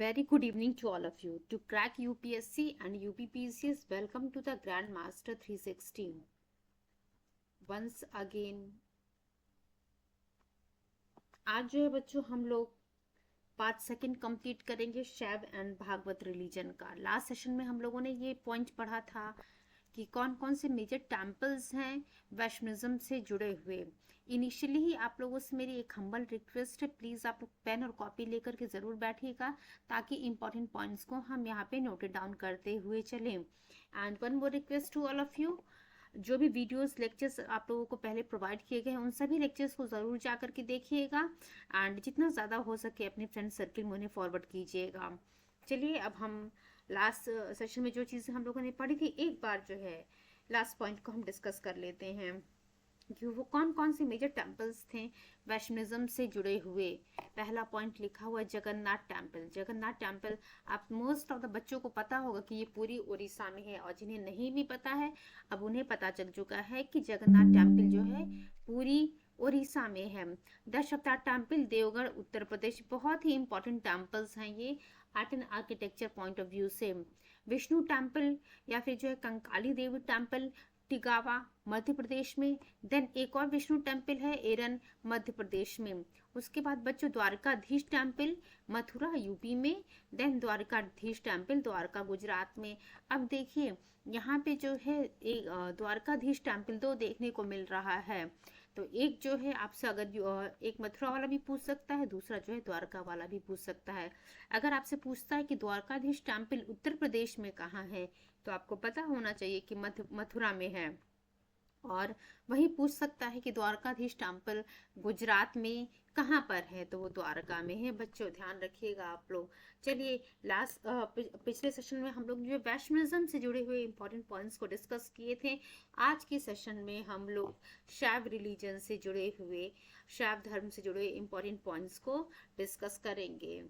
Very good evening to all of you. To crack UPSC and UPPCS, welcome to the Grandmaster 360. Once again, आज जो है बच्चों हम लोग 5 सेकंड कंप्लीट करेंगे शैव एंड भागवत रिलीजन का। लास्ट सेशन में हम लोगों ने ये पॉइंट पढ़ा था कि कौन कौन से मेजर टेम्पल्स हैं वैष्णविज्म से जुड़े हुए। इनिशियली ही आप लोगों से मेरी एक हम्बल रिक्वेस्ट है, प्लीज़ आप पेन और कॉपी लेकर के ज़रूर बैठिएगा ताकि इंपॉर्टेंट पॉइंट्स को हम यहाँ पे नोटेड डाउन करते हुए चलें। And one more request to all of you, जो भी वीडियोस लेक्चर्स आप लोगों को पहले प्रोवाइड किए गए हैं उन सभी लेक्चर्स को ज़रूर जा करके देखिएगा एंड जितना ज़्यादा हो सके अपने फ्रेंड सर्किल में उन्हें फॉरवर्ड कीजिएगा। चलिए अब हम लास्ट सेशन में जो चीज़ें हम लोगों ने पढ़ी थी एक बार जो है लास्ट पॉइंट को हम डिस्कस कर लेते हैं कि वो कौन कौन से मेजर टेम्पल्स थे वैष्णविज्म से जुड़े हुए। पहला पॉइंट लिखा हुआ है जगन्नाथ टेम्पल। जगन्नाथ टेम्पल आप मोस्ट ऑफ द बच्चों को पता होगा कि ये पूरी उड़ीसा में है, और जिन्हें नहीं भी पता है अब उन्हें पता चल चुका है कि जगन्नाथ टेम्पल जो है पूरी उड़ीसा में है। दशावतार टेम्पल देवगढ़ उत्तर प्रदेश, बहुत ही इंपॉर्टेंट टेम्पल्स हैं ये art and architecture point of view से। विष्णु टेम्पल या फिर जो है कंकाली देवी टेम्पल टिगावा मध्य प्रदेश में। देन एक और विष्णु टेम्पल है एरन मध्य प्रदेश में। उसके बाद बच्चों द्वारकाधीश टेम्पल मथुरा यूपी में। देन द्वारकाधीश टेम्पल द्वारका गुजरात में। अब देखिए यहाँ पे जो है एक द्वारकाधीश टेम्पल दो देखने को मिल रहा है। तो एक जो है आपसे अगर एक मथुरा वाला भी पूछ सकता है, दूसरा जो है द्वारका वाला भी पूछ सकता है। अगर आपसे पूछता है कि द्वारकाधीश टेम्पल उत्तर प्रदेश में कहाँ है तो आपको पता होना चाहिए कि मथुरा में है। और वही पूछ सकता है कि द्वारकाधीश टेम्पल गुजरात में कहाँ पर है तो वो द्वारका में है। बच्चों ध्यान रखिएगा आप लोग। चलिए लास्ट पिछले सेशन में हम लोग जो वैष्णविज्म से जुड़े हुए इंपॉर्टेंट पॉइंट्स को डिस्कस किए थे। आज के सेशन में हम लोग शैव रिलीजन से जुड़े हुए, शैव धर्म से जुड़े इंपॉर्टेंट पॉइंट्स को डिस्कस करेंगे।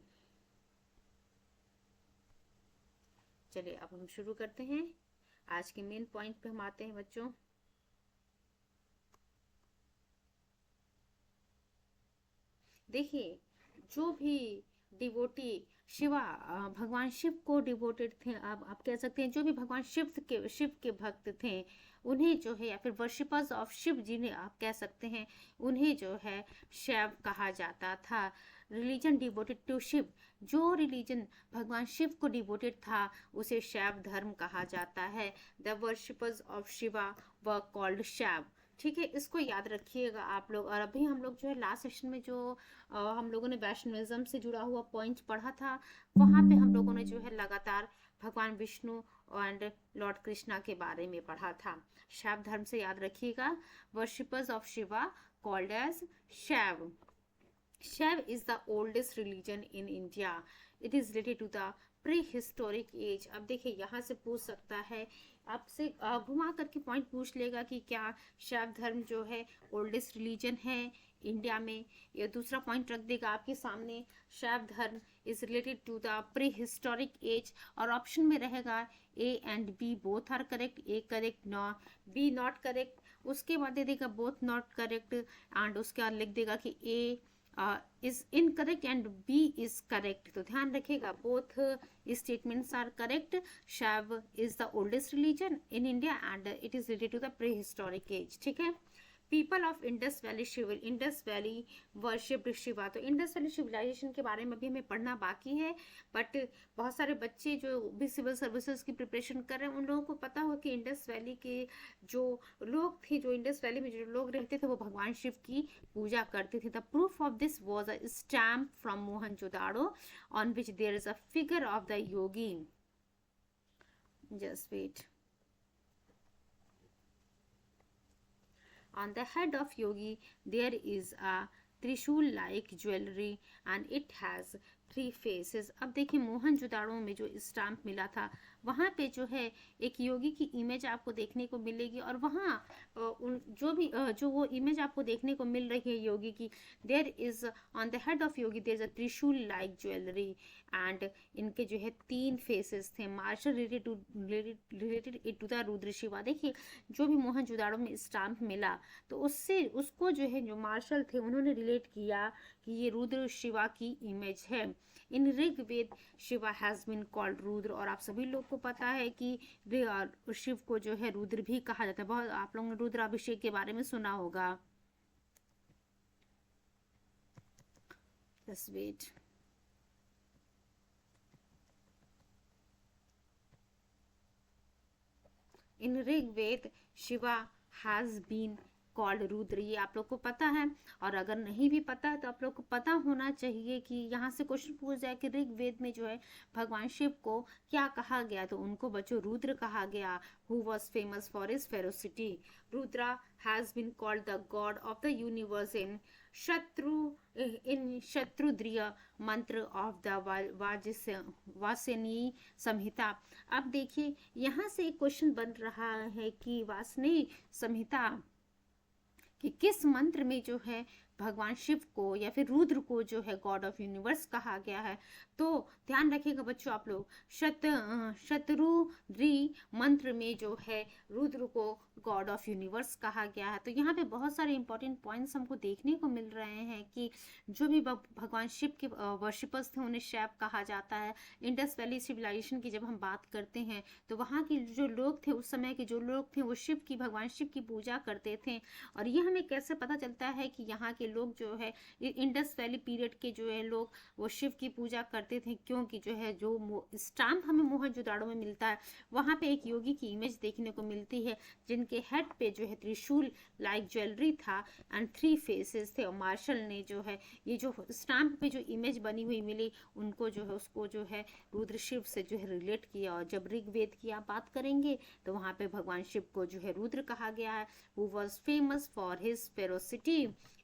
चलिए अब हम शुरू करते हैं। आज के मेन पॉइंट पे हम आते हैं बच्चों। देखिए जो भी डिवोटी भगवान शिव को डिवोटेड थे, आप कह सकते हैं जो भी भगवान शिव के भक्त थे उन्हें जो है, या फिर वर्शिपर्स ऑफ शिव जिन्हें आप कह सकते हैं, उन्हें जो है शैव कहा जाता था। रिलीजन डिवोटेड टू शिव, जो रिलीजन भगवान शिव को डिवोटेड था उसे शैव धर्म कहा जाता है। The worshippers of Shiva were called शैव। ठीक है, इसको याद रखिएगा आप लोग। और अभी हम लोग जो है लास्ट सेशन में जो हम लोगों ने वैष्णविज्म से जुड़ा हुआ पॉइंट पढ़ा था वहाँ पे हम लोगों ने जो है लगातार भगवान विष्णु एंड लॉर्ड कृष्णा के बारे में पढ़ा था। शैव धर्म से याद रखिएगा, worshippers of Shiva called as Shaiv. Shaiv is the oldest religion in India. It is related to the prehistoric age. अब देखिए यहाँ से पूछ सकता है, आपसे घुमा करके पॉइंट पूछ लेगा कि क्या शैव धर्म जो है ओल्डेस्ट रिलीजन है इंडिया में, या दूसरा पॉइंट रख देगा आपके सामने Shaiv dharma is related to the prehistoric age, और ऑप्शन में रहेगा A and B both are correct, A correct B not correct. उसके बाद दे देगा बोथ नॉट करेक्ट एंड उसके बाद लिख देगा कि ए is incorrect and B is correct। तो ध्यान रखिएगा both statements are correct। Shaiv is the oldest religion in India and it is related to the prehistoric age। ठीक है। People of Indus valley Indus valley worship Shiva. तो Indus valley civilisation के बारे में भी हमें पढ़ना बाकी है, बट बहुत सारे बच्चे जो भी सिविल सर्विसेज की प्रिपरेशन कर रहे हैं उन लोगों को पता हो कि इंडस वैली के जो लोग थे, जो इंडस वैली में जो लोग रहते थे वो भगवान शिव की पूजा करते थे। The proof of this was a stamp from Mohenjodaro on which there is a figure of the yogi. Just wait. On the head of yogi there is a trishul like jewellery and it has 3 faces। अब देखिए मोहनजोदाड़ो में जो stamp मिला था वहाँ पे जो है एक योगी की इमेज आपको देखने को मिलेगी, और वहाँ जो वो इमेज आपको देखने को मिल रही है योगी की, there is on the head of yogi there is a trishul like jewellery and इनके जो है 3 फेसेस थे। Marshall related it to the Rudra Shiva. देखिए जो भी मोहनजोदाड़ो में स्टैम्प मिला तो उसको जो है जो मार्शल थे उन्होंने रिलेट किया कि ये रुद्र शिवा की इमेज है। In Rigveda Shiva has been called Rudra, और आप सभी लोग को पता है कि शिव को जो है रुद्र भी कहा जाता है। बहुत आप लोगों ने रुद्राभिषेक के बारे में सुना होगा। Just wait. In Rigveda Shiva has been called Rudra, ये आप लोग को पता है। और अगर नहीं भी पता है तो आप लोग को पता होना चाहिए कि यहाँ से क्वेश्चन पूछ जाए कि ऋग्वेद में जो है भगवान शिव को क्या कहा गया, तो उनको बच्चों रुद्र कहा गया, who was famous for his ferocity. Rudra has been called the god of the universe in Shatarudriya mantra of the वासनी संहिता। अब देखिए यहाँ से एक क्वेश्चन बन रहा है कि वासनी संहिता कि किस मंत्र में जो है भगवान शिव को या फिर रुद्र को जो है गॉड ऑफ यूनिवर्स कहा गया है। तो ध्यान रखिएगा बच्चों आप लोग, शत्रुद्री मंत्र में जो है रुद्र को गॉड ऑफ यूनिवर्स कहा गया है। तो यहाँ पे बहुत सारे इंपॉर्टेंट पॉइंट्स हमको देखने को मिल रहे हैं कि जो भी भगवान शिव के वर्शिपर्स थे उन्हें शैव कहा जाता है। इंडस वैली सिविलाइजेशन की जब हम बात करते हैं तो वहाँ के जो लोग थे, उस समय के जो लोग थे, वो भगवान शिव की पूजा करते थे। और ये हमें कैसे पता चलता है कि यहाँ के लोग जो है इंडस वैली पीरियड के जो है लोग वो शिव की पूजा करते थे, क्योंकि जो है जो स्टाम्प हमें मोहनजोदाड़ो में मिलता है वहाँ पे एक योगी की इमेज देखने को मिलती है, जिनके हेड पे जो है त्रिशूल लाइक ज्वेलरी था एंड 3 फेसेस थे। और मार्शल ने जो है ये जो स्टाम्प पे जो इमेज बनी हुई मिली, उनको जो है उसको जो है रुद्र शिव से जो है रिलेट किया। और जब ऋग्वेद की आप बात करेंगे तो वहाँ पे भगवान शिव को जो है रुद्र कहा गया है, who was famous for his ferocity.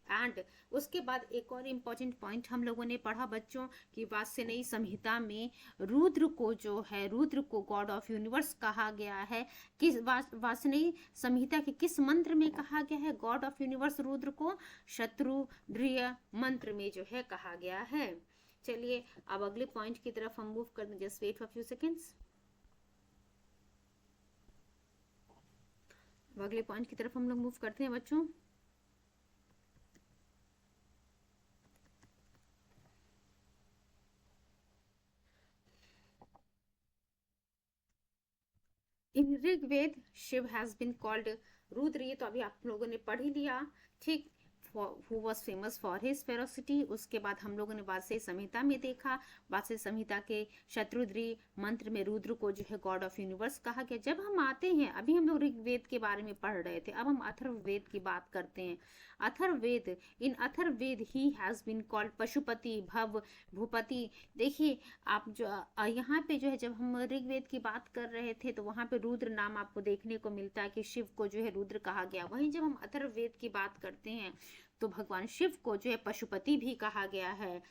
And उसके बाद एक और इम्पॉर्टेंट पॉइंट हम लोगों ने पढ़ा बच्चों कि वासनेयी संहिता में रुद्र को जो है रुद्र को गॉड ऑफ यूनिवर्स कहा गया है। किस वासनेयी संहिता के किस मंत्र में कहा गया है गॉड ऑफ यूनिवर्स रुद्र को? शत्रुद्रिय मंत्र में जो है कहा गया है। चलिए अब अगले पॉइंट की तरफ हम मूव करते हैं। Just wait for few seconds. अगले पॉइंट की तरफ हम लोग मूव करते हैं बच्चों। In Rigveda Shiva has been called Rudra, ये तो अभी आप लोगों ने पढ़ ही लिया, ठीक। Who was famous for his ferocity. उसके बाद हम लोगों ने वासनेयी संहिता में देखा, वासनेयी संहिता के शत्रुद्री मंत्र में रुद्र को जो है गॉड ऑफ यूनिवर्स कहा गया। जब हम आते हैं, अभी हम लोग ऋग्वेद के बारे में पढ़ रहे थे, अब हम अथर्ववेद की बात करते हैं। Atharvaveda, in Atharvaveda he has been called Pashupati, Bhava, Bhupati. देखिए आप जो यहाँ पे जो है जब हम ऋग्वेद की बात कर रहे थे तो वहाँ पे रुद्र नाम आपको देखने को मिलता है कि शिव को जो है रुद्र कहा गया। वहीं जब हम अथर्ववेद की बात करते हैं तो भगवान शिव को जो है पशुपति भी कहा गया है,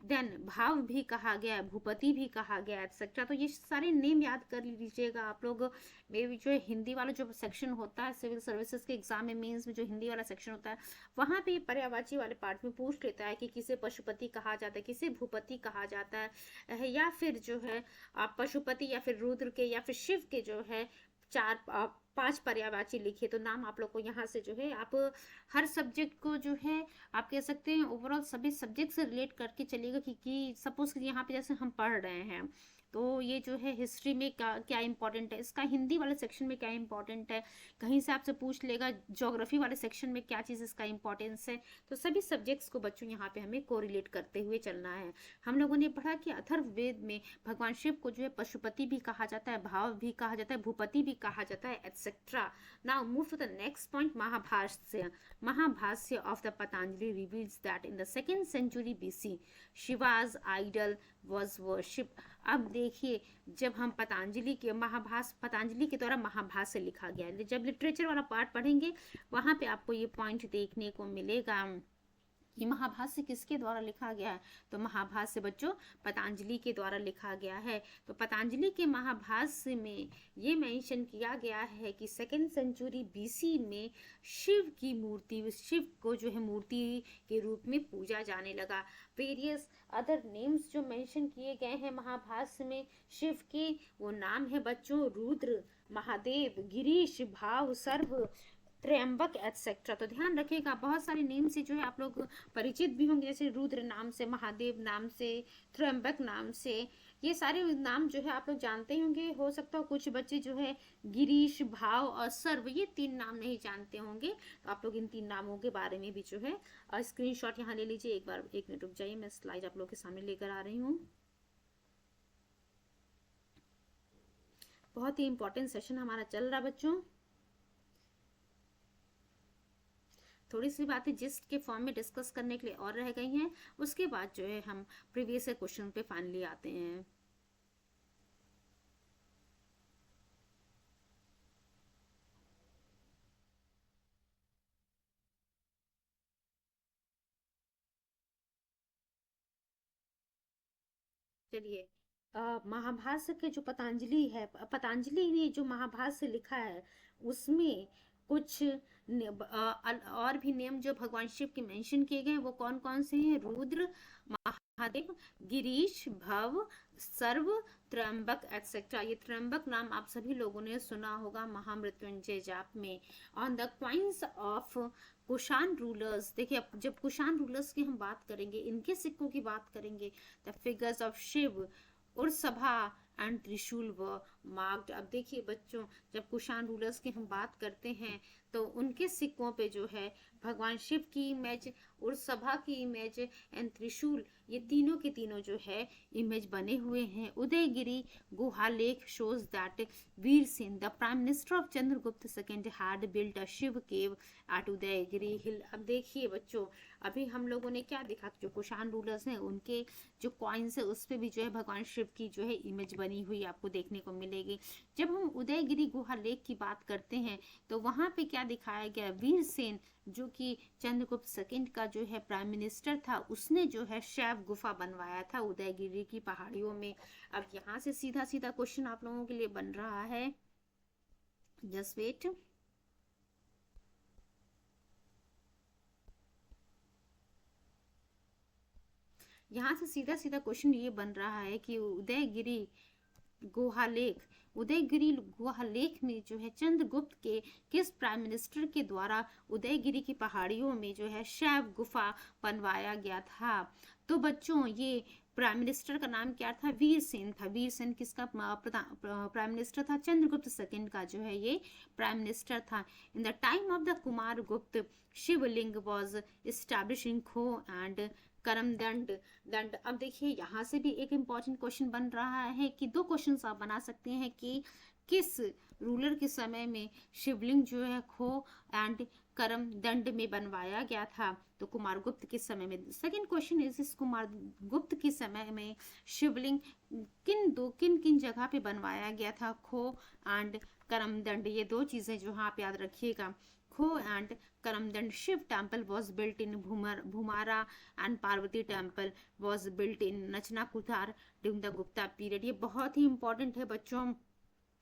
देन भाव भी कहा गया है, भूपति भी कहा गया एक्सेट्रा। तो ये सारे नेम याद कर लीजिएगा आप लोग। मे भी जो हिंदी वाला जो सेक्शन होता है सिविल सर्विसेज के एग्जाम में, मेंस में जो हिंदी वाला सेक्शन होता है, वहाँ पे पर्यायवाची वाले पार्ट में पूछ लेता है कि किसे पशुपति कहा जाता है, किसे भूपति कहा जाता है, या फिर जो है आप पशुपति या फिर रुद्र के या फिर शिव के जो है 4-5 पर्यायवाची लिखिए। तो नाम आप लोग को यहाँ से जो है आप हर सब्जेक्ट को जो है आप कह सकते हैं ओवरऑल सभी सब्जेक्ट से रिलेट करके चलिएगा कि सपोज यहाँ पे जैसे हम पढ़ रहे हैं तो ये जो है हिस्ट्री में क्या इंपॉर्टेंट है, इसका हिंदी वाले सेक्शन में क्या इंपॉर्टेंट है, कहीं से आपसे पूछ लेगा ज्योग्राफी वाले सेक्शन में क्या चीज़ इसका इंपॉर्टेंस है। तो सभी सब्जेक्ट्स को बच्चों यहाँ पे हमें कोरिलेट करते हुए चलना है। हम लोगों ने पढ़ा कि अथर्ववेद में भगवान शिव को जो है पशुपति भी कहा जाता है, भाव भी कहा जाता है, भूपति भी कहा जाता है etcetera. Now move to the next point, Mahabhashya. Mahabhashya of the Patanjali reveals that in the 2nd century BC Shiva's idol was worship. अब देखिए जब हम पतंजलि के द्वारा महाभाष्य लिखा गया है, जब लिटरेचर वाला पार्ट पढ़ेंगे वहां पे आपको ये पॉइंट देखने को मिलेगा कि महाभाष्य किसके द्वारा लिखा गया है। तो महाभाष्य बच्चों पतंजलि के द्वारा लिखा गया है। तो पतंजलि के महाभाष्य में ये मेंशन किया गया है कि 2nd century BC में शिव की मूर्ति, शिव को जो है मूर्ति के रूप में पूजा जाने लगा। वेरियस अदर नेम्स जो मेंशन किए गए हैं महाभाष्य में शिव के, वो नाम है बच्चों रुद्र, महादेव, गिरीश, भाव, सर्व, त्र्यंबक एटसेट्रा। तो ध्यान रखिएगा, बहुत सारे नेम से जो है आप लोग परिचित भी होंगे, जैसे रुद्र नाम से, महादेव नाम से, त्र्यंबक नाम से, ये सारे नाम जो है आप लोग जानते ही होंगे। हो सकता हो कुछ बच्चे जो है गिरीश, भाव और सर्व, ये 3 नाम नहीं जानते होंगे, तो आप लोग इन 3 नामों के बारे में भी जो है स्क्रीनशॉट यहाँ ले लीजिए। एक बार 1 मिनट रुक जाइए, मैं स्लाइड आप लोग के सामने लेकर आ रही हूँ। बहुत ही इंपॉर्टेंट सेशन हमारा चल रहा बच्चों। थोड़ी सी बातें जिस्ट के फॉर्म में डिस्कस करने के लिए और रह गई हैं, उसके बाद जो है हम प्रीवियस क्वेश्चन पे फाइनली आते हैं। चलिए, महाभाष्य के जो पतंजलि है, पतंजलि ने जो महाभाष्य लिखा है उसमें कुछ और भी नेम जो भगवान शिव के मेंशन किए गए हैं वो कौन कौन से हैं? रुद्र, महादेव, गिरीश, भव, सर्व, त्र्यंबक एटसेट्रा। ये त्र्यंबक नाम आप सभी लोगों ने सुना होगा महामृत्युंजय जाप में। On the coins of Kushan rulers, देखिए अब जब कुषाण रूलर्स की हम बात करेंगे, इनके सिक्कों की बात करेंगे, the figures of Shiva, Vrishabha and Trishul were marked. अब देखिए बच्चों, जब कुषाण रूलर्स की हम बात करते हैं तो उनके सिक्कों पे जो है भगवान शिव की इमेज, उर्सभा की इमेज एंड त्रिशूल, ये तीनों के तीनों जो है इमेज बने हुए हैं। उदयगिरी गुहा लेख shows that Virasena the prime minister of Chandragupta second had built a Shiva cave at Udayagiri hill. अब देखिए बच्चों, अभी हम लोगों ने क्या देखा, जो कुषाण रूलर्स हैं उनके जो कॉइन्स है उस पे भी जो है भगवान शिव की जो है इमेज बनी हुई आपको देखने को मिलेगी। जब हम उदयगिरी गुहा लेक की बात करते हैं तो वहां पे क्या दिखाया गया, वीरसेन जो कि चंद्रगुप्त सेकंड का जो है प्राइम मिनिस्टर था, उसने जो है शैव गुफा बनवाया था उदयगिरी की पहाड़ियों में। अब यहाँ से सीधा सीधा क्वेश्चन आप लोगों के लिए बन रहा है, जस्ट वेट। यहाँ से सीधा सीधा क्वेश्चन ये बन रहा है कि उदयगिरी गुहालेख, उदयगिरी गुहालेख में जो है चंद्रगुप्त के किस प्राइम मिनिस्टर के द्वारा उदयगिरी की पहाड़ियों में जो है शैव गुफा बनवाया गया था? तो बच्चों ये प्राइम मिनिस्टर का नाम क्या था? वीरसेन था। वीरसेन किसका प्राइम मिनिस्टर था? चंद्रगुप्त सेकंड का जो है ये प्राइम मिनिस्टर था। In the time of the Kumar गुप्त शिवलिंग वॉज एस्टैब्लिश इन खो एंड करमदंड दंड। अब देखिए यहाँ से भी एक इम्पॉर्टेंट क्वेश्चन बन रहा है कि 2 क्वेश्चन आप बना सकते हैं कि किस रूलर के समय में शिवलिंग जो है खो एंड करम दंड में बनवाया गया था? तो कुमार गुप्त के समय में। सेकंड क्वेश्चन इस कुमार गुप्त के समय में शिवलिंग किन किन जगह पे बनवाया गया था? खो एंड करमदंड, ये 2 चीजें जो आप याद रखिएगा। Kho and Karamdanda. Shiva temple was built in Bhumara and Parvati temple was built in Nachna Kuthara during the Gupta period. ये बहुत ही इंपॉर्टेंट है बच्चों,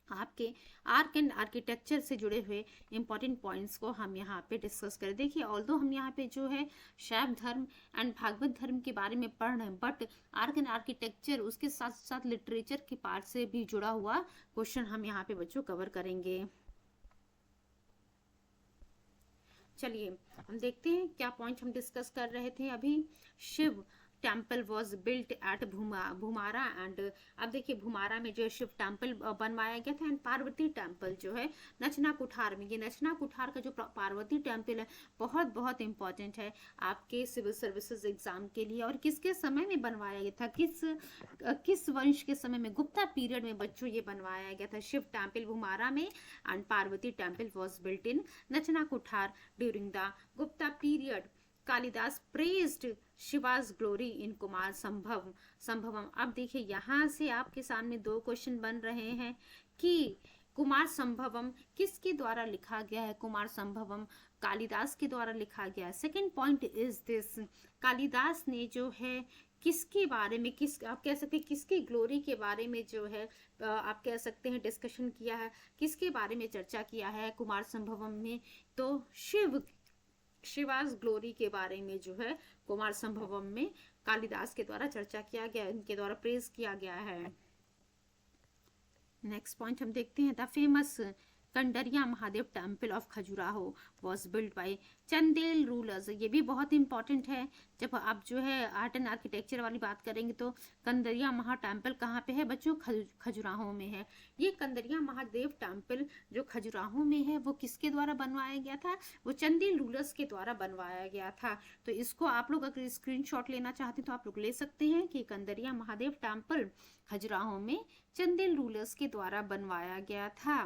आपके आर्क एंड आर्किटेक्चर से जुड़े हुए इंपॉर्टेंट पॉइंट्स को हम यहाँ पे डिस्कस करें। देखिए ऑल्दो हम यहाँ पे जो है शैव धर्म एंड भागवत धर्म के बारे में पढ़ रहे हैं, बट आर्क एंड आर्किटेक्चर उसके साथ साथ लिटरेचर के पार्ट से भी जुड़ा हुआ क्वेश्चन हम यहाँ पे बच्चों कवर करेंगे। चलिए हम देखते हैं क्या पॉइंट हम डिस्कस कर रहे थे अभी। Shiva temple was built at Bhumara and, अब देखिए भूमारा में जो है शिव टेम्पल बनवाया गया था एंड पार्वती टेम्पल जो है नचना कुठार में। ये नचना कुठार का जो पार्वती टेम्पल है बहुत बहुत इंपॉर्टेंट है आपके सिविल सर्विसेज एग्जाम के लिए। और किसके समय में बनवाया गया था, किस वंश के समय में? गुप्ता पीरियड में बच्चों ये बनवाया गया था। शिव टेम्पल भूमारा में and Parvati temple was built in Nachna Kuthara during the Gupta period. Kalidasa praised Shiva's glory in Kumarasambhavam. अब देखिए यहाँ से आपके सामने 2 क्वेश्चन बन रहे हैं कि कुमार संभवम किसके द्वारा लिखा गया है? कुमार संभवम कालिदास के द्वारा लिखा गया है। Second point is this, Kalidas ने जो है किसके बारे में, किस आप कह सकते हैं किसकी ग्लोरी के बारे में जो है आप कह सकते हैं डिस्कशन किया है, किसके बारे में चर्चा किया है कुमार संभवम में? तो शिवाज ग्लोरी के बारे में जो है कुमार संभवम में कालिदास के द्वारा चर्चा किया गया, इनके द्वारा प्रेज किया गया है। नेक्स्ट पॉइंट हम देखते हैं, the famous Kandariya Mahadeva temple of Khajuraho was build by Chandela rulers. ये भी बहुत इंपॉर्टेंट है। जब आप जो है आर्ट एंड आर्किटेक्चर वाली बात करेंगे तो कंदरिया महा टेम्पल कहाँ पे है बच्चों? खजुराहो में है। ये कंदरिया महादेव टेम्पल जो खजुराहो में है वो किसके द्वारा बनवाया गया था? वो चंदेल रूलर्स के द्वारा बनवाया गया था। तो इसको आप लोग अगर स्क्रीनशॉट लेना चाहते हैं तो आप लोग ले सकते हैं कि कंदरिया महादेव टेम्पल खजुराहो में चंदेल रूलर्स के द्वारा बनवाया गया था।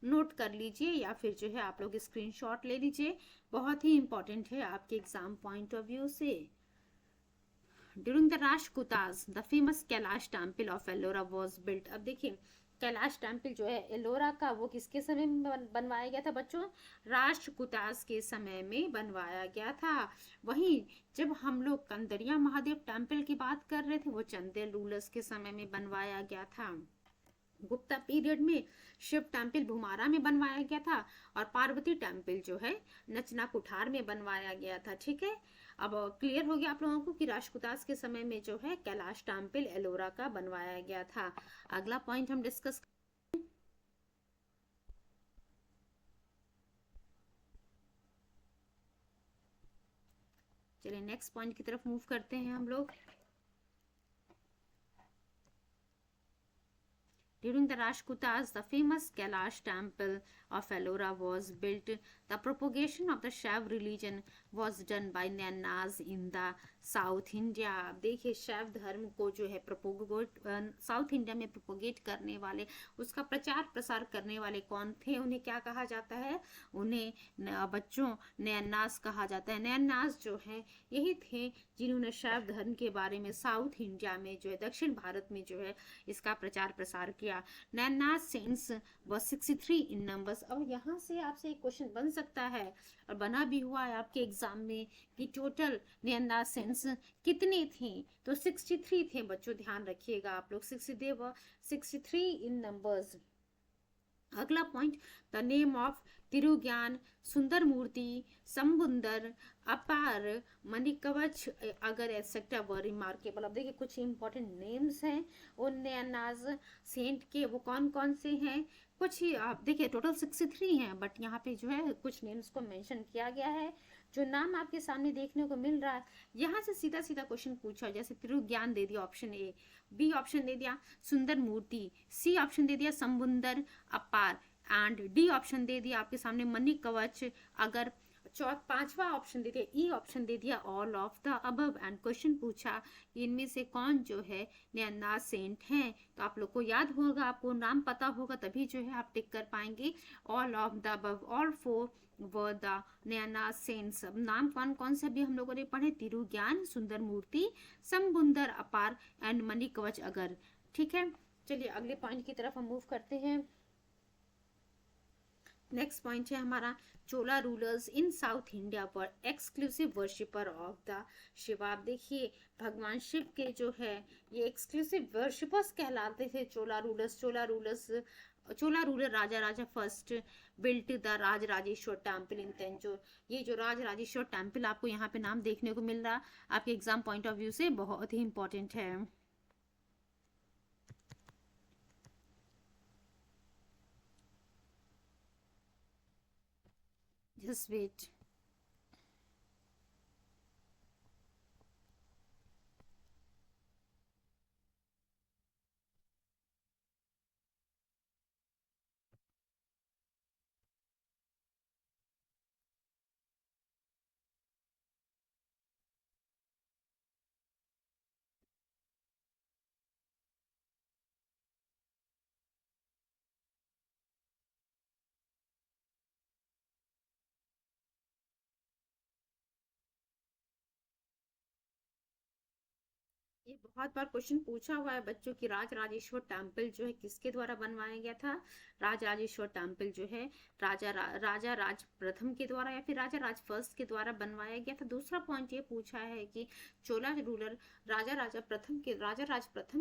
नोट कर लीजिए या फिर जो है आप लोग स्क्रीनशॉट ले लीजिए, बहुत ही इंपॉर्टेंट है आपके एग्जाम पॉइंट ऑफ व्यू से। During the Rashtrakutas the famous Kailash temple of Ellora was built. अब देखिए कैलाश टेम्पल जो है एलोरा का वो किसके समय में बनवाया गया था बच्चों? राष्ट्रकूटास के समय में बनवाया गया था। वहीं जब हम लोग कंदरिया महादेव टेम्पल की बात कर रहे थे वो चंदेल रूलर्स के समय में बनवाया गया था। गुप्ता पीरियड में शिव टेम्पल भूमारा में बनवाया गया था और पार्वती टेम्पल जो है नचना कुठार में बनवाया गया था। ठीक है, अब क्लियर हो गया आप लोगों को कि राष्ट्रकूटास के समय में जो है कैलाश टेम्पल एलोरा का बनवाया गया था। अगला पॉइंट हम डिस्कस चलिए नेक्स्ट पॉइंट की तरफ मूव करते हैं हम लोग। During the Rajputas, the famous Kailash temple of Ellora was built. The propagation of the Shaiv religion was done by Nanas in the South India. अब देखिए शैव धर्म को जो है साउथ इंडिया में प्रोपोगेट करने वाले, उसका प्रचार प्रसार करने वाले कौन थे? उन्हें क्या कहा जाता है? उन्हें बच्चों नैनास कहा जाता है। नैनास जो है यही थे जिन्होंने शैव धर्म के बारे में साउथ इंडिया में जो है दक्षिण भारत में जो है इसका प्रचार प्रसार किया। नैनास सेंट्स व 63 इन नंबर्स। अब यहाँ से आपसे एक क्वेश्चन बन सकता है और बना भी हुआ है आपके एग्जाम में कि टोटल नैनास सेंट्स कितने थे? तो 63 थे बच्चों, ध्यान रखिएगा आप लोग, 63 इन नंबर्स। अगला point, the name of Tirugnan, सुंदर मूर्ति, संबुंदर, अपार, मणिकवच, अगर एटसेट्रा वर रिमार्केबल। अब देखिए कुछ इंपॉर्टेंट नेम्स हैं उन नैनाज सेंट के, वो कौन कौन से हैं? कुछ ही आप देखिए टोटल 63 हैं, बट यहाँ पे जो है कुछ नेम्स को मेंशन किया गया है। जो नाम आपके सामने देखने को मिल रहा है, यहाँ से सीधा सीधा क्वेश्चन पूछा, जैसे तिरुज्ञान दे दिया ऑप्शन ए, बी ऑप्शन दे दिया सुंदर मूर्ति, सी ऑप्शन दे दिया संबुंदर अपार, एंड डी ऑप्शन दे दिया आपके सामने मणि कवच। अगर पांचवा ऑप्शन दे दिया, ई ऑप्शन दे दिया all of the above, and question पूछा इनमें से कौन जो है नैना सेंट हैं? तो आप लोग को याद होगा, आपको नाम पता होगा, तभी जो है आप टिक कर पाएंगे all of the above, all 4 were the Nayanar saints. नाम कौन कौन से भी हम लोगों ने पढ़े? तिरुज्ञान, सुंदर मूर्ति, संबुंदर अपार एंड मणि कवच अगर। ठीक है, चलिए अगले पॉइंट की तरफ हम मूव करते हैं। नेक्स्ट पॉइंट है हमारा, Chola rulers in South India पर exclusive worshipper of the Shiva. आप देखिए भगवान शिव के जो है ये एक्सक्लूसिव वर्शिपर्स कहलाते थे Chola rulers. Chola ruler Raja Raja first built the Raj Rajeshwar temple in Tanjore. ये जो राज राजेश्वर टेम्पल आपको यहाँ पे नाम देखने को मिल रहा, आपके एग्जाम पॉइंट ऑफ व्यू से बहुत ही इंपॉर्टेंट है। Just wait. ये बहुत बार क्वेश्चन पूछा हुआ है बच्चों की राज राजेश्वर टेम्पल जो है किसके द्वारा बनवाया गया था? राज राजेश्वर टेम्पल जो है राजा राज प्रथम के द्वारा या फिर राजा राज फर्स्ट के द्वारा बनवाया गया था। दूसरा पॉइंट ये पूछा है कि चोला रूलर राजा राज प्रथम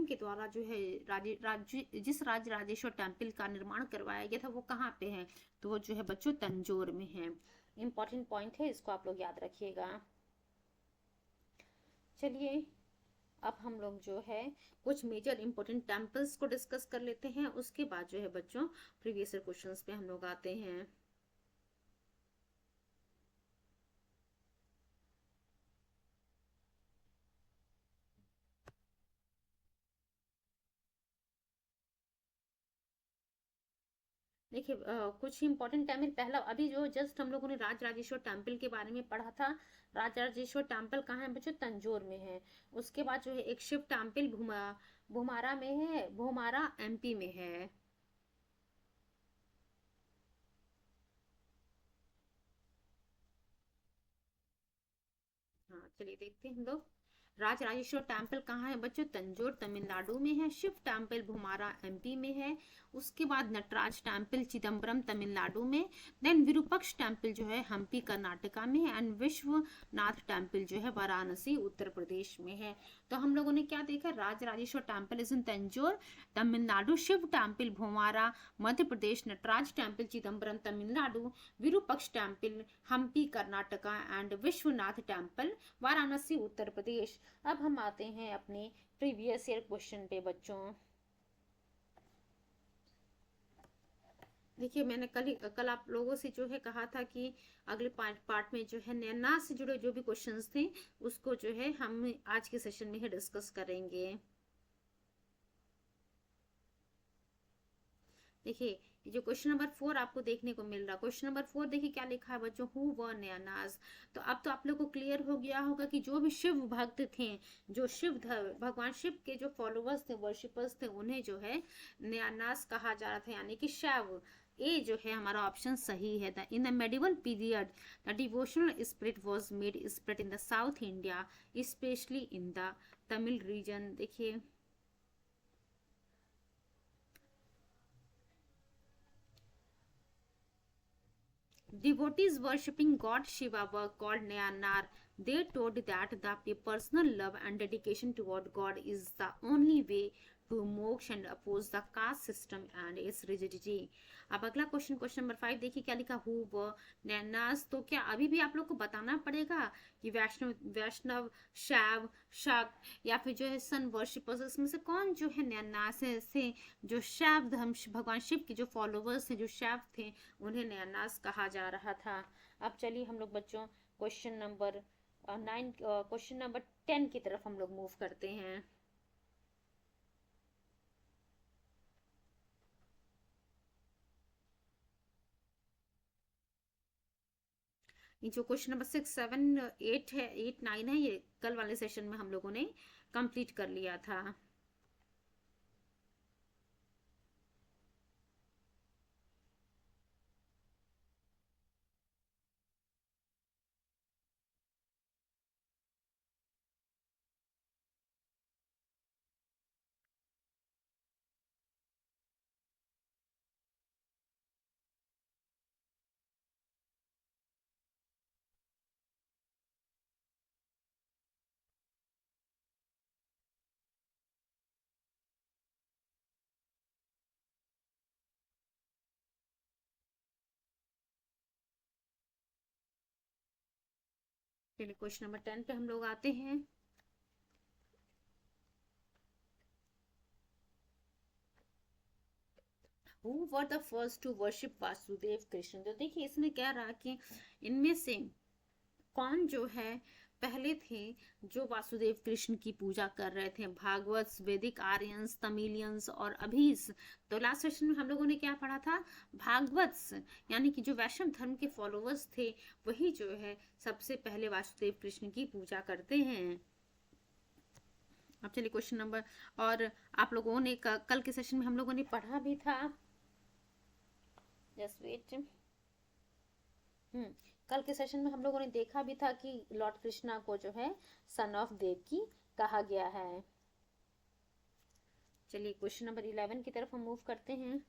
के द्वारा जो है जिस राज राजेश्वर टेम्पल का निर्माण करवाया गया था वो कहाँ पे है? तो वो जो है बच्चों तंजौर में है। इंपॉर्टेंट पॉइंट है, इसको आप लोग याद रखिएगा। चलिए अब हम लोग जो है कुछ मेजर इंपॉर्टेंट टेम्पल्स को डिस्कस कर लेते हैं, उसके बाद जो है बच्चों प्रीवियस ईयर क्वेश्चंस पे हम लोग आते हैं। देखिए कुछ इंपॉर्टेंट टेम्पल, पहला अभी जो जस्ट हम लोगों ने राजराजेश्वर टेम्पल के बारे में पढ़ा था। राजराजेश्वर टेम्पल कहाँ है बच्चों? तंजौर में है। उसके बाद जो है एक शिव टेम्पल भूमारा में है, भूमारा एमपी में है। हाँ चलिए देखते हैं हम लोग। राजराजेश्वर टेम्पल कहाँ है बच्चों? तंजौर तमिलनाडु में है। शिव टेम्पल भूमारा एमपी में है। उसके बाद नटराज टेम्पल चिदम्बरम तमिलनाडु में। देन विरूपक्ष टेम्पल जो है हम्पी कर्नाटका में है। एंड विश्वनाथ टेम्पल जो है वाराणसी उत्तर प्रदेश में है। तो हम लोगों ने क्या देखा? Rajarajeshwar temple is in Tanjore Tamil Nadu, Shiva temple Bhumara Madhya Pradesh, Nataraja temple Chidambaram Tamil Nadu, Virupaksha temple Hampi Karnataka and Vishwanath temple Varanasi Uttar Pradesh. अब हम आते हैं अपने प्रीवियस ईयर क्वेश्चन पे बच्चों। देखिए मैंने कल आप लोगों से जो है कहा था कि अगले पार्ट में जो है नैना से जुड़े जो भी क्वेश्चंस थे उसको जो है हम आज के सेशन में ही डिस्कस करेंगे। देखिए जो क्वेश्चन नंबर 4 आपको देखने को मिल रहा है, क्वेश्चन नंबर 4 देखिए क्या लिखा है बच्चों, हु वर नयानाज। तो अब तो आप लोग को क्लियर हो गया होगा कि जो भी शिव भक्त थे, जो भगवान शिव के जो फॉलोअर्स थे, वर्शिपर्स थे, उन्हें जो है नयानाज कहा जा रहा था, यानी कि शैव। ए जो है हमारा ऑप्शन सही है। In the medieval period the devotional spirit was made spread in the south India, especially in the Tamil region. देखिए devotees worshipping God Shiva were called Nayanar. They taught that the personal love and dedication toward God is the only way to moksha and oppose the caste system and its rigidity. अब अगला question, question number 5 देखिए क्या लिखा, who व नैनास। तो क्या अभी भी आप लोग को बताना पड़ेगा कि वैष्णव वैष्णव शैव शक्त या फिर जो है सन वर्शिपर्स, इसमें से कौन जो है नैनास है? से जो शैव धर्म भगवान शिव के जो फॉलोवर्स थे, जो शैव थे, उन्हें नयानास कहा जा रहा था। अब चलिए हम लोग बच्चों क्वेश्चन नंबर 9, क्वेश्चन नंबर 10 की तरफ हम लोग मूव करते हैं। ये जो क्वेश्चन नंबर 6, 7, 8 है, 8, 9 है, ये कल वाले सेशन में हम लोगों ने कंप्लीट कर लिया था। चलिए क्वेश्चन नंबर 10 पे हम लोग आते हैं। Who were the first to worship Vasudeva Krishna. तो देखिए इसमें क्या रहा कि इनमें से कौन जो है पहले थे जो वासुदेव कृष्ण की पूजा कर रहे थे? भागवत, वैदिक, आर्यंस, तमिलियंस और अभीस। तो लास्ट सेशन में हम लोगों ने क्या पढ़ा था? भागवत, यानी कि जो वैष्णव धर्म के फॉलोअर्स थे वही जो है सबसे पहले वासुदेव कृष्ण की पूजा करते हैं। अब चलिए क्वेश्चन नंबर, और आप लोगों ने कल के सेशन में हम लोगों ने पढ़ा भी था, जस्ट वेट। कल के सेशन में हम लोगों ने देखा भी था कि लॉर्ड कृष्णा को जो है सन ऑफ देवकी कहा गया है। चलिए क्वेश्चन नंबर 11 की तरफ हम मूव करते हैं।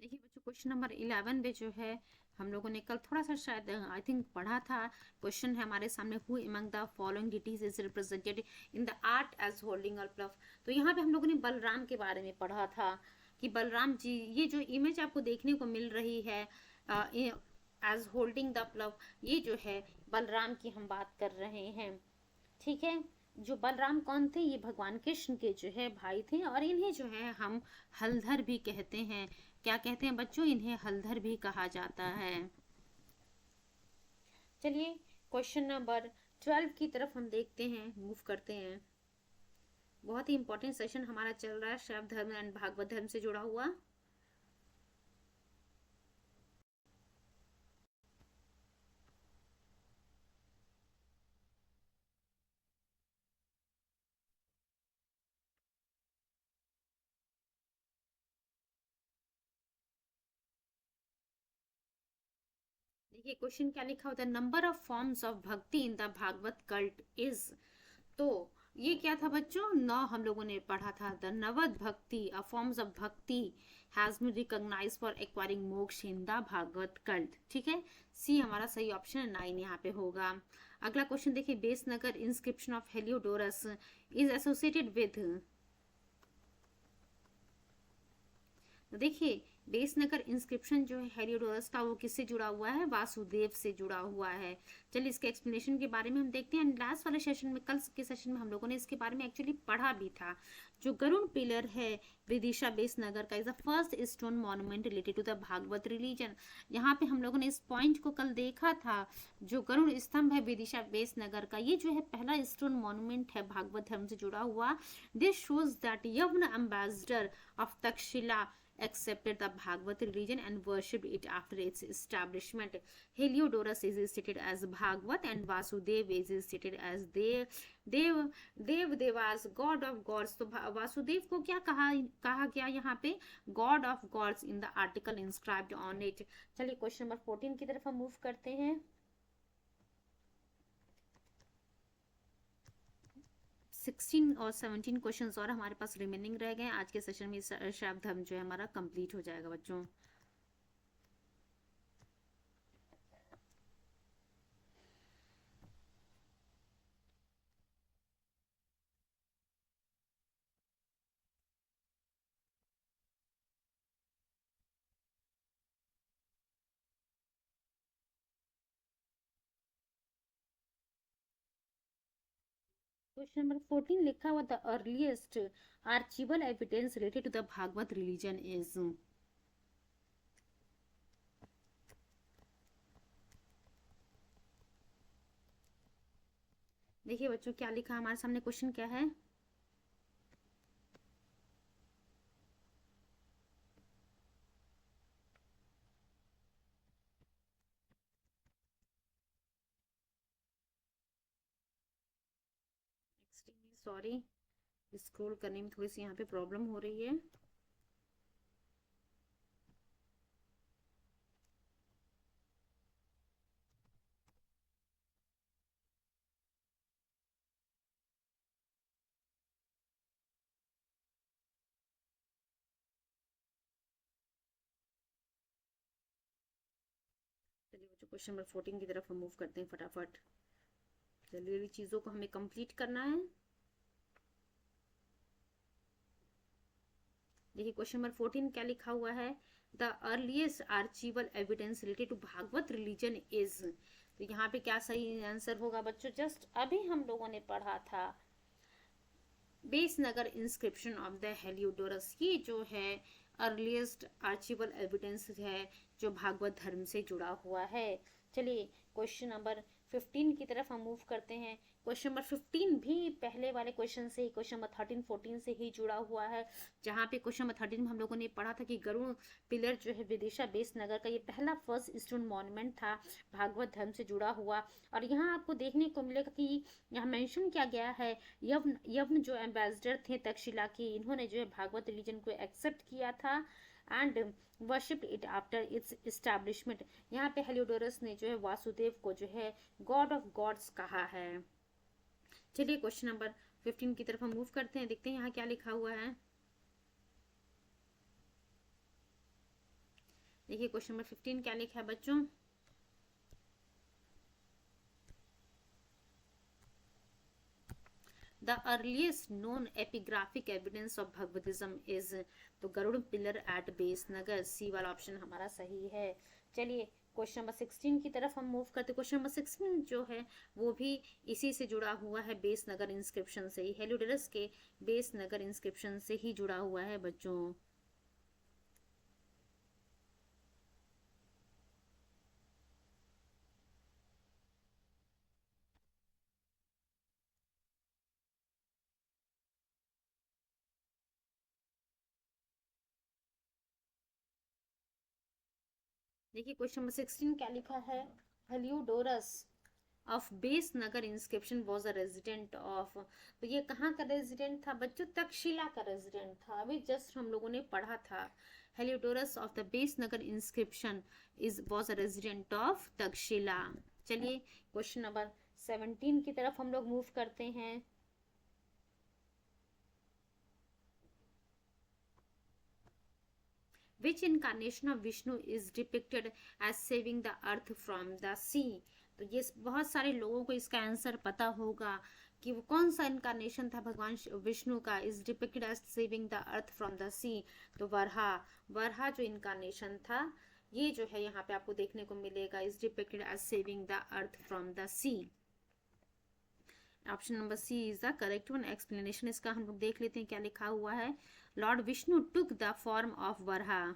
देखिए बच्चों क्वेश्चन नंबर 11 पे जो है हम लोगों ने कल थोड़ा सा शायद आई थिंक पढ़ा था। क्वेश्चन है हमारे सामने, who among the following deities is represented in the art as holding a plough. तो यहाँ पे हम लोगों ने बलराम के बारे में पढ़ा था कि बलराम जी, ये जो इमेज आपको देखने को मिल रही है एज होल्डिंग द प्लव, ये जो है बलराम की हम बात कर रहे हैं। ठीक है, जो बलराम कौन थे, ये भगवान कृष्ण के जो है भाई थे, और इन्हें जो है हम हलधर भी कहते हैं। क्या कहते हैं बच्चों, इन्हें हलधर भी कहा जाता है। चलिए क्वेश्चन नंबर 12 की तरफ हम देखते हैं, मूव करते हैं। बहुत ही इंपॉर्टेंट सेशन हमारा चल रहा है शैव धर्म एंड भागवत धर्म से जुड़ा हुआ। देखिए क्वेश्चन क्या लिखा होता है, number of forms of bhakti in the Bhagavata cult is. तो ये क्या था बच्चों, 9 हम लोगों ने पढ़ा था। The navadha bhakti a forms of bhakti has been recognised for acquiring moksha in the Bhagavata cult. ठीक है, सी हमारा सही ऑप्शन है, 9 यहाँ पे होगा। अगला क्वेश्चन देखिए, Besnagar inscription of Heliodorus is associated with. तो देखिए बेसनगर इंस्क्रिप्शन जो है हेलियोडोरस का, वो किससे जुड़ा हुआ है, वासुदेव से जुड़ा हुआ है। चलिए इसके एक्सप्लेनेशन के बारे में हम देखते हैं। लास्ट वाले सेशन में, कल के सेशन में हम लोगों ने इसके बारे में एक्चुअली पढ़ा भी था। जो गरुण पिलर है विदिशा बेसनगर का, is the first stone monument related to the Bhagavata religion. यहाँ पे हम लोगों ने इस पॉइंट को कल देखा था। जो गरुण स्तंभ है विदिशा बेसनगर का, ये जो है पहला स्टोन मॉन्यूमेंट है भागवत धर्म से जुड़ा हुआ। दिस शोज दैट यवन ambassador of Takshashila accepted the Bhagavad religion and worshipped it after its establishment. Heliodorus is stated as Bhagavat and Vasudev is stated as Devas, God of gods. तो वासुदेव को क्या कहा गया यहाँ पे, God of gods in the article inscribed on it. चलिए question number 14 की तरफ हम मूव करते हैं। 16 और 17 क्वेश्चंस और हमारे पास रिमेनिंग रह गए। आज के सेशन में शैव धर्म जो है हमारा कंप्लीट हो जाएगा बच्चों। क्वेश्चन नंबर 14 लिखा हुआ, the earliest archival evidence related to the Bhagavata religion is. देखिए बच्चों क्या लिखा हमारे सामने, क्वेश्चन क्या है। सॉरी, स्क्रॉल करने में थोड़ी सी यहाँ पे प्रॉब्लम हो रही है। चलिए बच्चों क्वेश्चन नंबर 14 की तरफ हम मूव करते हैं फटाफट। जल्दी चीजों को हमें कंप्लीट करना है। देखिए क्वेश्चन नंबर 14 क्या लिखा हुआ है, the earliest archival evidence related to Bhagavata religion is. तो यहाँ पे क्या सही आंसर होगा बच्चों, जस्ट अभी हम लोगों ने पढ़ा था Besnagar inscription of the Heliodorus. ये जो है अर्लीस्ट आर्चिवल एविडेंस है जो भागवत धर्म से जुड़ा हुआ है। चलिए क्वेश्चन नंबर 15 की तरफ हम मूव करते हैं। क्वेश्चन नंबर 15 भी पहले वाले क्वेश्चन से ही, क्वेश्चन नंबर 13 14 से ही जुड़ा हुआ है। जहाँ पे क्वेश्चन नंबर 13 में हम लोगों ने पढ़ा था कि गरुड़ पिलर जो है विदिशा बेसनगर का, ये पहला फर्स्ट स्टोन मॉन्यूमेंट था भागवत धर्म से जुड़ा हुआ। और यहाँ आपको देखने को मिलेगा कि यहाँ मेंशन किया गया है, यवन जो एम्बेसडर थे तक्षशिला के, इन्होंने जो है भागवत रिलीजन को एक्सेप्ट किया था and worshipped it after it's establishment. यहाँ पे हेलियोडोरस ने जो है वासुदेव को जो है गॉड ऑफ गॉड्स कहा है। चलिए क्वेश्चन नंबर 15 की तरफ हम मूव करते हैं, देखते हैं यहाँ क्या लिखा हुआ है। देखिए क्वेश्चन नंबर 15 क्या लिखा है बच्चों। The earliest known epigraphic evidence of Bhagavatism is, तो Garuda pillar at Besnagar, C वाला ऑप्शन हमारा सही है। चलिए क्वेश्चन नंबर 16 की तरफ हम मूव करते। क्वेश्चन नंबर 16 जो है वो भी इसी से जुड़ा हुआ है, बेस नगर इंस्क्रिप्शन से ही, हेलियोडोरस के बेस नगर इंस्क्रिप्शन से ही जुड़ा हुआ है बच्चों। देखिए क्वेश्चन नंबर 16 क्या लिखा है। Heliodorus of base Nagar inscription was a resident of, तो ये कहाँ का रेजिडेंट था बच्चों, तक्षशिला का रेजिडेंट था। अभी जस्ट हम लोगों ने पढ़ा था, Heliodorus of the base Nagar inscription is was a resident of Takshashila. चलिए क्वेश्चन नंबर 17 की तरफ हम लोग मूव करते हैं। Which incarnation of Vishnu is depicted as saving the earth from the sea? तो ये बहुत सारे लोगों को इसका आंसर पता होगा कि वो कौन सा इनकारनेशन था भगवान विष्णु का, is depicted as saving the earth from the sea. तो वरहा, वरहा जो इनकारनेशन था ये जो है यहाँ पे आपको देखने को मिलेगा, is depicted as saving the earth from the sea. Option number C is the correct one. Explanation इसका हम लोग देख लेते हैं क्या लिखा हुआ है। Lord Vishnu took the form of Varaha,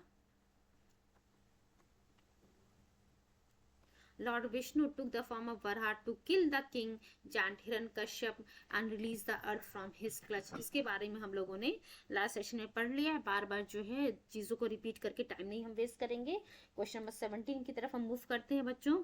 Lord Vishnu took the form of Varaha to kill the king giant Hiranyakashipu and release the earth from his clutch। इसके बारे में हम लोगों ने लास्ट सेशन में पढ़ लिया है, बार बार जो है चीजों को रिपीट करके टाइम नहीं हम वेस्ट करेंगे। क्वेश्चन नंबर 17 की तरफ हम मूव करते हैं बच्चों।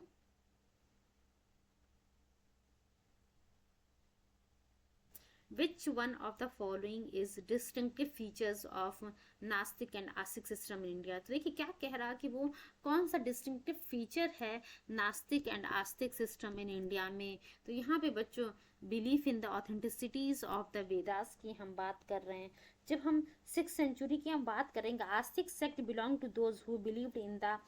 Which one of the following is distinctive features of नास्तिक and Astik system in India? तो देखिए क्या कह रहा कि वो कौन सा डिस्टिंक्टिव फीचर है नास्तिक and Astik system in India में। तो यहाँ पे बच्चों belief in the authenticities of the Vedas की हम बात कर रहे हैं। जब हम 6th सेंचुरी की हम बात करेंगे, astika sect belong to those who believed in the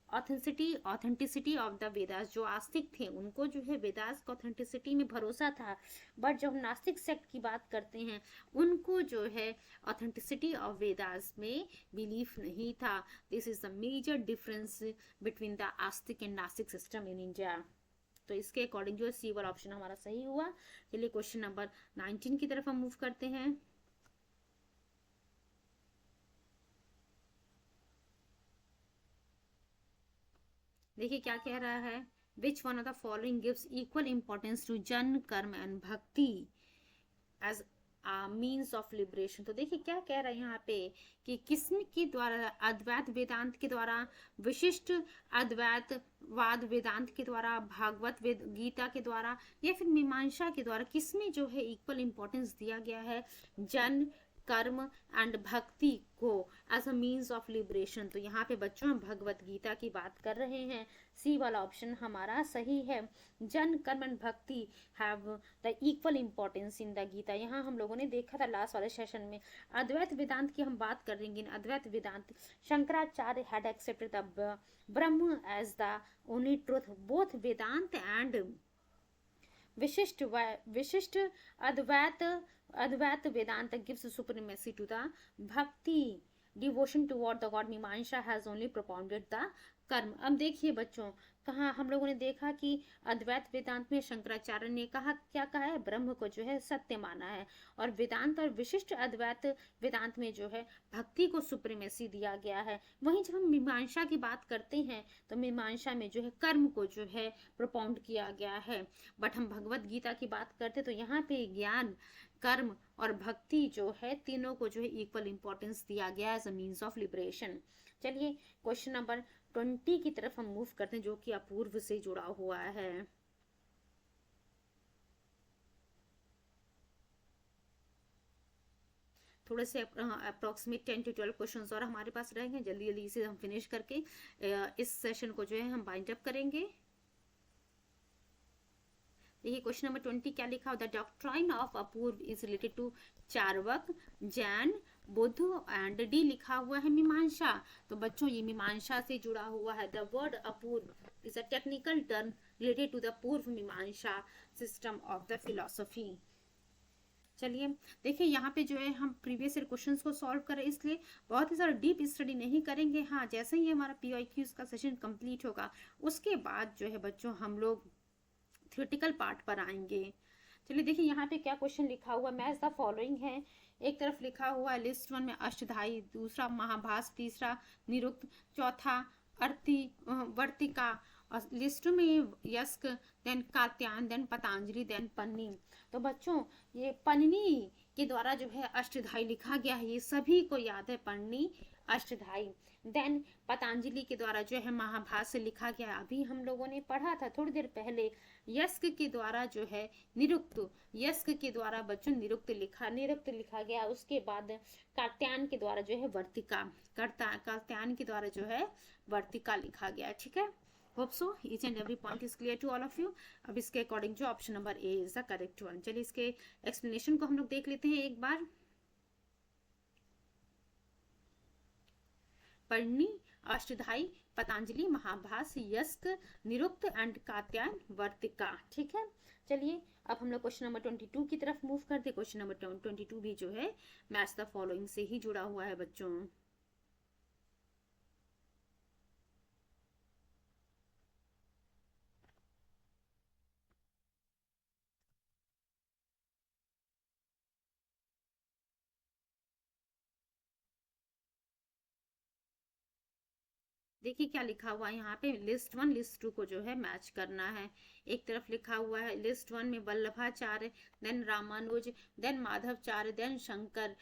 authenticity of the Vedas. जो आस्तिक थे उनको जो है वेदास का ऑथेंटिसिटी में भरोसा था, बट जब हम नास्तिक सेक्ट की बात करते हैं उनको जो है ऑथेंटिसिटी ऑफ वेदास में बिलीफ नहीं था। This is the major difference between the astika and nastika system in India. तो इसके अकॉर्डिंग जो है सी वाला ऑप्शन हमारा सही हुआ। चलिए क्वेश्चन नंबर 19 की तरफ हम मूव करते हैं। देखिए क्या कह रहा है। Which one of the following gives equal importance to jnana karma and भक्ति एज मीन्स ऑफ लिबरेशन? तो देखिए क्या कह रहा है यहाँ पे कि किसम के द्वारा, अद्वैत वेदांत के द्वारा, विशिष्ट अद्वैतवाद वेदांत के द्वारा, भागवत गीता के द्वारा, या फिर मीमांसा के द्वारा, किसमें जो है इक्वल इंपॉर्टेंस दिया गया है जन कर्म एंड भक्ति को as a means of liberation? तो यहाँ पे बच्चों हम भगवत गीता की बात कर रहे हैं। सी वाला ऑप्शन हमारा सही है। जन karma and bhakti have the equal importance in the Gita. यहाँ हम लोगों ने देखा था लास्ट वाले सेशन में। अद्वैत वेदांत की हम बात कर रहे हैं। Advaita Vedanta, Shankaracharya had accepted the Brahman as the only truth. Both Vedanta and Vishishta Advaita Vedanta gives supremacy to the bhakti devotion toward the god. मीमांसा has only propounded the कर्म। अब देखिए बच्चों, कहाँ हम लोगों ने देखा कि अद्वैत वेदांत में शंकराचार्य ने कहा, क्या कहा है, ब्रह्म को जो है सत्य माना है, और वेदांत और विशिष्ट अद्वैत वेदांत में जो है भक्ति को सुप्रीमेसी दिया गया है। वहीं जब हम मीमांसा की बात करते हैं तो मीमांसा में जो है कर्म को जो है प्रोपाउंड किया गया है। बट हम भगवत गीता की बात करते तो यहाँ पे ज्ञान, कर्म और भक्ति जो है तीनों को जो है इक्वल इंपॉर्टेंस दिया गया as a means of liberation. चलिए क्वेश्चन नंबर 20 की तरफ हम मूव करते हैं जो कि अपूर्व से जुड़ा हुआ है। थोड़े से अप्रोक्सीमेट 10 to 12 क्वेश्चंस और हमारे पास रहेंगे। जल्दी जल्दी इसे हम फिनिश करके इस सेशन को जो है हम बाइंड अप करेंगे। देखिए क्वेश्चन नंबर 20 क्या लिखा हो, the doctrine of Apurva is related to Charvaka, Jain, Buddha and D लिखा हुआ है मीमांसा। तो बच्चों ये मीमांसा से जुड़ा हुआ है। The word apurva is a technical term related to the Purva Mimamsa system of the philosophy. चलिए देखिए यहाँ पे जो है हम प्रीवियस ईयर क्वेश्चंस को सॉल्व करें, इसलिए बहुत ही सारा डीप स्टडी नहीं करेंगे। हाँ, जैसे ही हमारा PYQs का सेशन कंप्लीट होगा उसके बाद जो है बच्चों हम लोग थ्योरेटिकल पार्ट पर आएंगे। चलिए देखिए यहाँ पे क्या क्वेश्चन लिखा हुआ, मैच द फॉलोइंग है। एक तरफ लिखा हुआ है लिस्ट 1 में अष्टधाई, दूसरा महाभास, तीसरा निरुक्त, चौथा अर्थी वर्तिका, और लिस्ट में Yaska, then Katyayana, then Patanjali, then Panini. तो बच्चों ये पन्नी के द्वारा जो है अष्टधाई लिखा गया है, ये सभी को याद है, पन्नी अष्टधाई। देन पतंजलि के द्वारा जो है महाभाष्य लिखा गया, अभी हम लोगों ने पढ़ा था थोड़ी देर पहले। यस्क के द्वारा जो है निरुक्त, यस्क के द्वारा बच्चों निरुक्त लिखा गया। उसके बाद कात्यायन के द्वारा जो है वर्तिका, कात्यायन के द्वारा जो है वर्तिका लिखा गया। ठीक है, hope so each and every point is clear to all of you. अब इसके अकॉर्डिंग जो option number A is the correct one. चलिए इसके एक्सप्लेनेशन को हम लोग देख लेते हैं एक बार। पढ़नी, अष्टधाई, पतंजलि, महाभास, यस्क, निरुक्त एंड कात्यायन, वर्तिका। ठीक है, चलिए अब हम लोग क्वेश्चन नंबर 22 की तरफ मूव करते। क्वेश्चन नंबर 22 भी जो है मैच द फॉलोइंग से ही जुड़ा हुआ है बच्चों। देखिए क्या लिखा हुआ है यहाँ पे, लिस्ट 1 लिस्ट 2 को जो है मैच करना है। एक तरफ लिखा हुआ है लिस्ट 1 में Vallabhacharya, then Ramanuja, then Madhvacharya, then Shankara.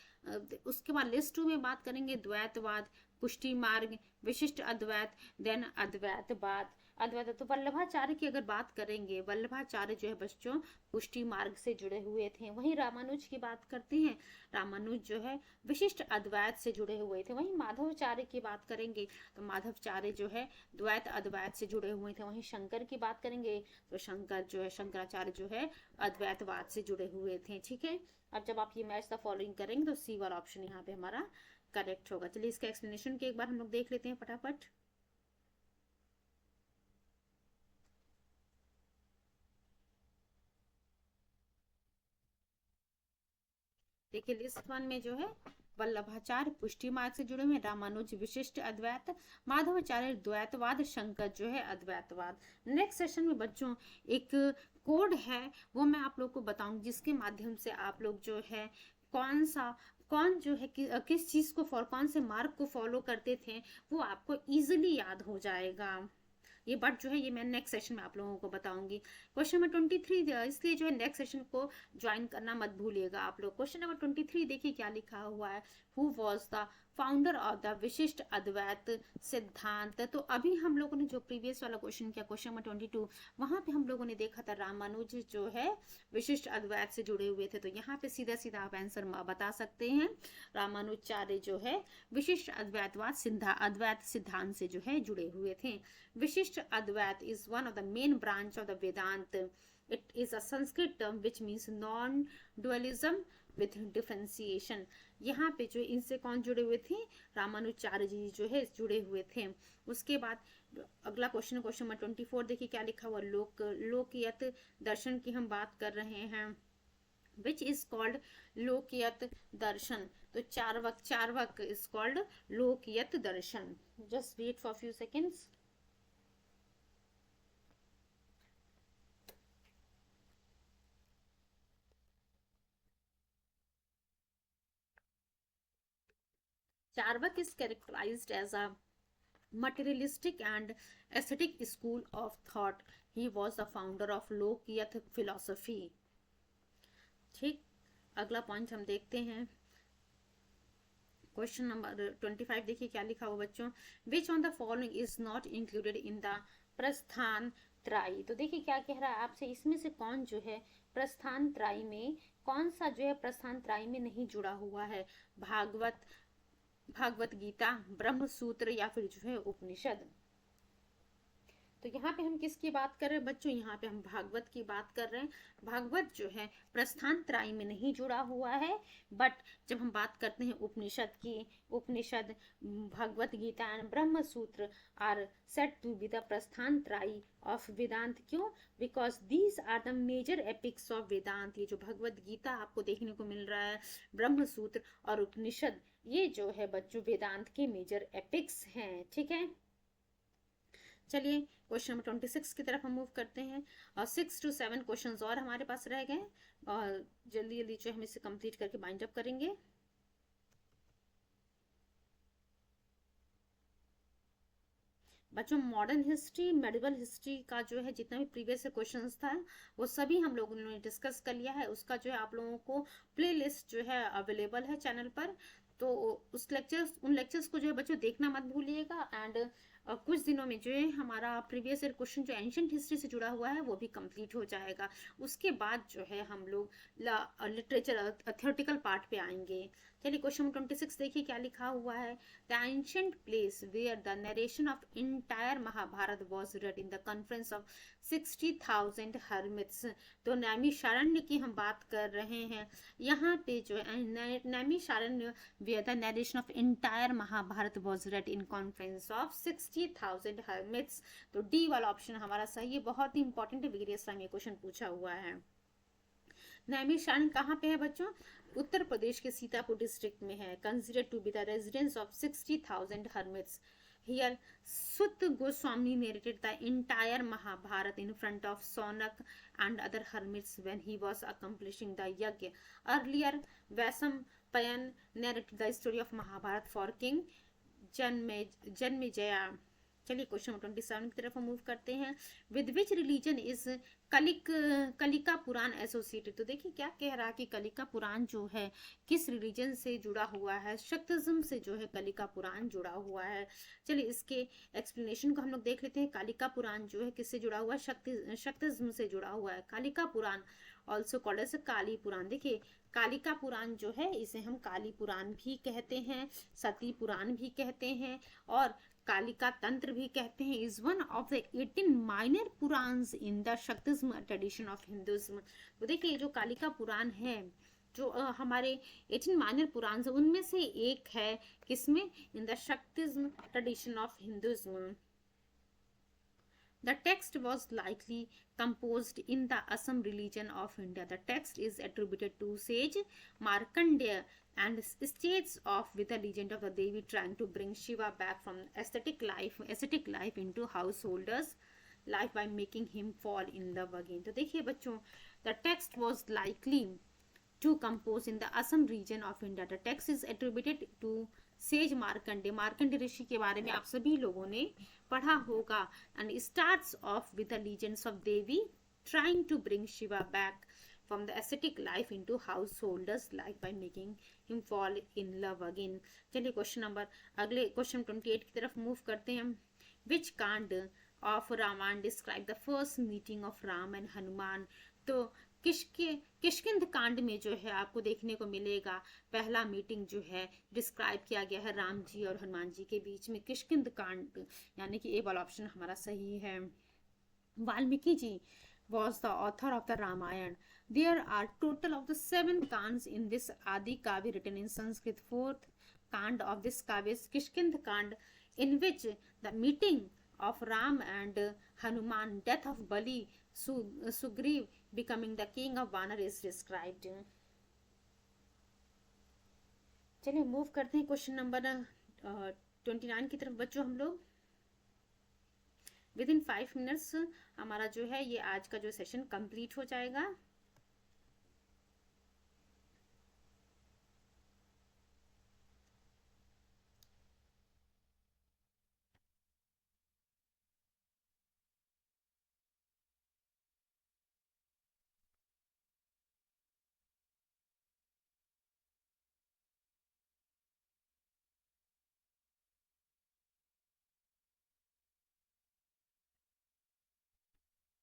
उसके बाद लिस्ट 2 में बात करेंगे द्वैतवाद, पुष्टि मार्ग, विशिष्ट अद्वैत, देन अद्वैतवाद। अद्वैत तो वल्लभाचार्य की अगर बात करेंगे, वल्लभाचार्य जो है बच्चों पुष्टि मार्ग से जुड़े हुए थे। वहीं रामानुज की बात करते हैं, रामानुज जो है विशिष्ट अद्वैत से जुड़े हुए थे। वहीं माधवाचार्य की बात करेंगे तो माधवाचार्य जो है द्वैत अद्वैत से जुड़े हुए थे। वहीं शंकर की बात करेंगे तो शंकर जो है, शंकराचार्य जो है अद्वैतवाद से जुड़े हुए थे। ठीक है, अब जब आप ये मैच द फॉलोइंग करेंगे तो सी वाला ऑप्शन यहाँ पे हमारा करेक्ट होगा। चलिए इसका एक्सप्लेनेशन के एक बार हम लोग देख लेते हैं फटाफट। देखिए लिस्ट 1 में जो है वल्लभाचार्य पुष्टि मार्ग से जुड़े हुए, रामानुज विशिष्ट अद्वैत, माधवाचार्य द्वैतवाद, शंकर जो है अद्वैतवाद। नेक्स्ट सेशन में बच्चों एक कोड है वो मैं आप लोग को बताऊंगी, जिसके माध्यम से आप लोग जो है कौन जो है किस चीज को कौन से मार्ग को फॉलो करते थे वो आपको इजिली याद हो जाएगा। ये बट जो है ये मैं नेक्स्ट सेशन में आप लोगों को बताऊंगी। क्वेश्चन नंबर 23, इसलिए जो है नेक्स्ट सेशन को ज्वाइन करना मत भूलिएगा आप लोग। क्वेश्चन नंबर 23 देखिए क्या लिखा हुआ है, who was the founder of the विशिष्ट अद्वैत सिद्धांत। तो अभी हम लोगों ने जो प्रीवियस वाला क्वेश्चन किया क्वेश्चन नंबर 22, वहां पे हम लोगों ने देखा था रामानुज जो है विशिष्ट अद्वैत से जुड़े हुए थे। तो यहाँ पे सीधा सीधा आप आंसर बता सकते हैं, रामानुजाचार्य जो है विशिष्ट अद्वैत सिद्धांत से जो है जुड़े हुए थे। विशिष्ट अद्वैत is one of the main branch of the Vedanta. It is a Sanskrit term which means non-dualism with differentiation. यहाँ पे जो इनसे कौन जुड़े हुए थे, रामानुजाचार्य जी जो है जुड़े हुए थे। उसके बाद अगला क्वेश्चन नंबर 24 देखिए क्या लिखा हुआ, लोकयत दर्शन की हम बात कर रहे हैं, which is called लोकयत दर्शन। तो चार्वक is called लोकयत Darshan. Just wait for few seconds. Charvak is characterized as a materialistic and aesthetic school of thought. He was the founder of Lokiyat philosophy. ठीक, अगला पॉइंट हम देखते हैं। क्वेश्चन नंबर 25 देखिए क्या लिखा हुआ बच्चों, which on the following is not included in the Prasthana Trayi. तो देखिए क्या कह रहा है आपसे, इसमें से कौन जो है प्रस्थान त्राई में, कौन सा जो है प्रस्थान त्राई में नहीं जुड़ा हुआ है, भागवत गीता, ब्रह्म सूत्र या फिर जो है उपनिषद। तो यहाँ पे हम किसकी बात कर रहे हैं बच्चों? यहाँ पे हम भागवत की बात कर रहे हैं। भागवत जो है प्रस्थान त्रयी में नहीं जुड़ा हुआ है, बट जब हम बात करते हैं उपनिषद की, उपनिषद, Bhagavad Gita and Brahma Sutra are set to be the Prasthana Trayi of Vedanta. क्यों? Because these are the major epics of Vedanta. ये जो भगवत गीता आपको देखने को मिल रहा है, ब्रह्म सूत्र और उपनिषद, ये जो है बच्चों वेदांत के मेजर एपिक्स हैं। ठीक है, चलिए क्वेश्चन नंबर 26 की तरफ हम मूव करते हैं। और 6 to 7 क्वेश्चन और हमारे पास रह गए, और जल्दी जल्दी जो हम इसे कंप्लीट करके बाइंड अप करेंगे। बच्चों मॉडर्न हिस्ट्री, मेडिवल हिस्ट्री का जो है जितना भी प्रीवियस क्वेश्चंस था वो सभी हम लोगों ने डिस्कस कर लिया है। उसका जो है आप लोगों को प्ले लिस्ट जो है अवेलेबल है चैनल पर, तो उन लेक्चर्स को जो है बच्चों देखना मत भूलिएगा। एंड कुछ दिनों में जो है हमारा प्रीवियस ईयर क्वेश्चन जो एंशिएंट हिस्ट्री से जुड़ा हुआ है वो भी कंप्लीट हो जाएगा। उसके बाद जो है हम लोग लिटरेचर थ्योरेटिकल पार्ट पे आएंगे। चलिए क्वेश्चन नंबर 26 देखिए क्या लिखा हुआ है। The ancient place where the narration of entire Mahabharata was read in the conference of 60,000 hermits. तो नैमिषारण्य की हम बात कर रहे हैं। यहाँ पे जो है Naimisharanya where the narration of entire Mahabharata was read in conference of 60,000 hermits। तो डी वाला ऑप्शन हमारा सही है, बहुत ही इंपॉर्टेंट है, वेरियस टाइम ये क्वेश्चन पूछा हुआ है। नैमिषारण्य कहाँ पे है बच्चों? उत्तर प्रदेश के सीतापुर डिस्ट्रिक्ट में है। Consider to be the residence of 60,000 hermits। Here, Sut Goswami narrated the entire Mahabharata in front of Sonak and other hermits when he was accomplishing the yajna. Earlier, Vasampayan narrated the story of Mahabharata for King Janmejaya। चलिए question 27 की तरफ हम move करते हैं। With which religion is Kalika Purana associated. तो देखिए क्या कह रहा है कि कलिका पुराण जो है किस रिलीजन से जुड़ा हुआ है? शक्तिज्म से जो है कलिका पुराण जुड़ा हुआ है। चलिए इसके एक्सप्लेनेशन को हम लोग देख लेते हैं। कालिका पुराण जो है किससे जुड़ा हुआ है? शक्तिज्म से जुड़ा हुआ है। कालिका पुराण ऑल्सो कॉल्ड एज काली पुराण। देखिए कालिका पुराण जो है इसे हम काली पुराण भी कहते हैं, सती पुराण भी कहते हैं, और कालिका तंत्र भी कहते हैं। Is one of the 18 minor Puranas in the Shaktism tradition of Hinduism. तो देखिए जो कालिका पुराण है, जो हमारे 18 माइनर पुराण है, उनमें से एक है किसमें? In the Shaktism tradition of Hinduism. The text was likely composed in the Assam region of India. The text is attributed to sage Markandeya and states off with the legend of the Devi trying to bring Shiva back from ascetic life into householders life by making him fall in love again। तो देखिए बच्चों, the text was likely to compose in the Assam region of India. The text is attributed to sage Markandeya. Markandeya ऋषि के बारे में आप सभी लोगों ने पढ़ा होगा। And starts off with the legends of Devi trying to bring Shiva back from the ascetic life into householders life by making him fall in love again. चलिए क्वेश्चन नंबर अगले क्वेश्चन 28 की तरफ मूव करते हैं। Which Kanda of Ramayana describe the first meeting of Rama and Hanuman. तो किष्किंध कांड में जो है आपको देखने को मिलेगा पहला मीटिंग जो है डिस्क्राइब किया गया है राम जी और हनुमान जी के बीच में, किष्किंध कांड, यानी कि ए वाला ऑप्शन हमारा सही है। Valmiki ji was the author of the Ramayana. There are total of the 7 kands in this Adi Kavi written in Sanskrit. Fourth kand of this Kavi is Kishkind Kand, in which the meeting of Ram and Hanuman, death of Bali, Sugriv becoming the king of Vanar is described। चलिए move करते हैं question number 29 की तरफ बच्चों। हम लोग with in 5 minutes हमारा जो है ये आज का जो सेशन कंप्लीट हो जाएगा।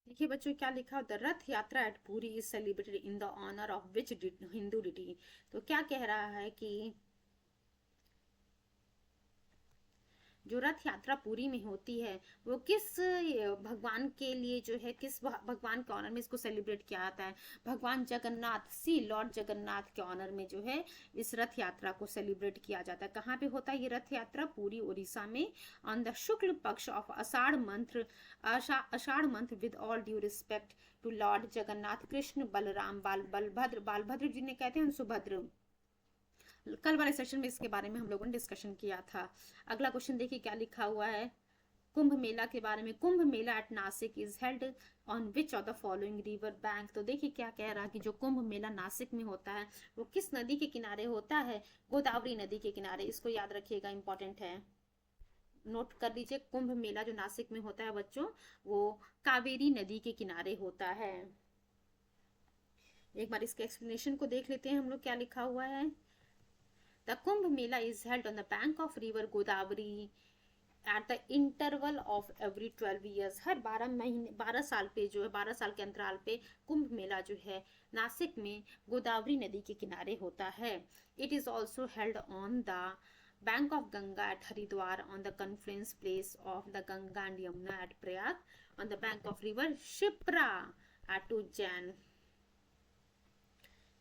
देखिए बच्चों क्या लिखा, the Rath Yatra at Puri is celebrated in the honour of which Hindu deity. तो क्या कह रहा है कि जो रथ यात्रा पुरी में होती है वो किस भगवान के लिए जो है, किस भगवान के ऑनर में इसको सेलिब्रेट किया जाता है? भगवान जगन्नाथ, सी लॉर्ड जगन्नाथ के ऑनर में जो है इस रथ यात्रा को सेलिब्रेट किया जाता है। कहाँ पे होता है ये रथ यात्रा? पुरी उड़ीसा में, on the Shukla Paksha of Ashadha month, with all due respect to lord Jagannath, Krishna, Balaram, Balabhadra, Balabhadra जिन्हें कहते हैं, सुभद्र। कल वाले सेशन में इसके बारे में हम लोगों ने डिस्कशन किया था। अगला क्वेश्चन देखिए क्या लिखा हुआ है कुंभ मेला के बारे में। Kumbh Mela at Nashik is held on which of the following river bank. तो देखिए क्या कह रहा है कि जो कुंभ मेला नासिक में होता है वो किस नदी के किनारे होता है? गोदावरी नदी के किनारे। इसको याद रखिएगा, इंपॉर्टेंट है, नोट कर लीजिए। कुंभ मेला जो नासिक में होता है बच्चों, वो कावेरी नदी के किनारे होता है। एक बार इसके एक्सप्लेनेशन को देख लेते हैं हम लोग, क्या लिखा हुआ है। The Kumbh Mela is held on the bank of river Godavari at the interval of every 12 years. हर 12 महीने, 12 साल पे जो है, 12 साल के अंतराल पे कुंभ मेला जो है नासिक में गोदावरी नदी के किनारे होता है। It is also held on the bank of Ganga at Haridwar, on the confluence place of the Ganga and Yamuna at Prayag, on the bank of river Shipra at Ujjain.